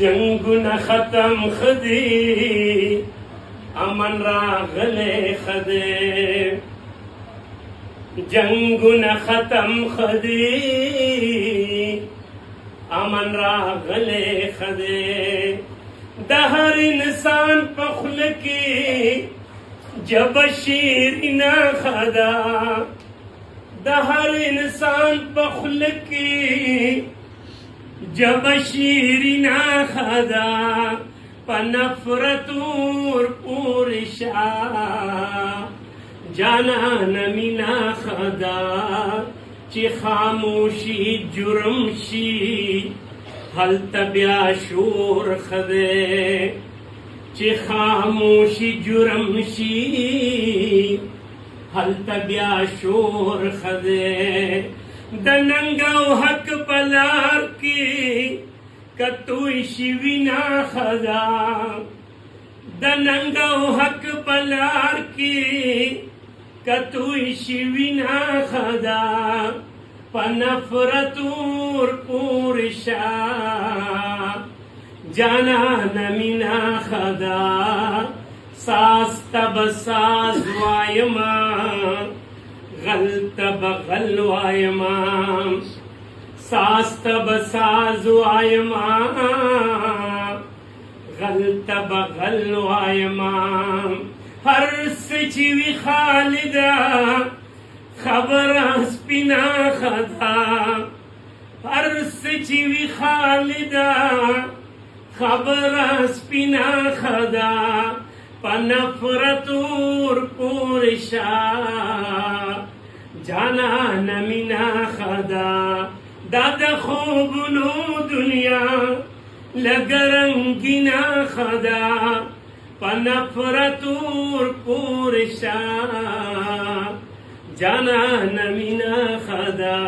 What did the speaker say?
جنگونه ختم خدي امن راغله خدي جنگونه ختم خدي امن راغله خدي د هر انسان په خوله کې جب شیرینه خدا د هر انسان په خوله کې جب شیرینه خدا په نفرت ور پورشا جانان مینا خدا چې خاموشي جرم شي هلته بیا شور خدای چې خاموشي جرم شي هلته بیا شور خدای د ننګ او حق پلار کې کتوی شي وینا خدا د ننګ او حق پلار کې کتوی شي وینا خدا په نفرت ور پورشا جانان مینا خدا ساز تب ساز وایما غل تب غل وایما ساز تب ساز وایما غل تب غل وایما هر سچوی خالدا خبر سپینا خدا هر سچوی خالدا خبر سپینا خدا په نفرت ور پورشا جانان مینا خدا دا د خوبونو دنیا لګرنګینا خدا په نفرت ور پورشا جانان مینا خدا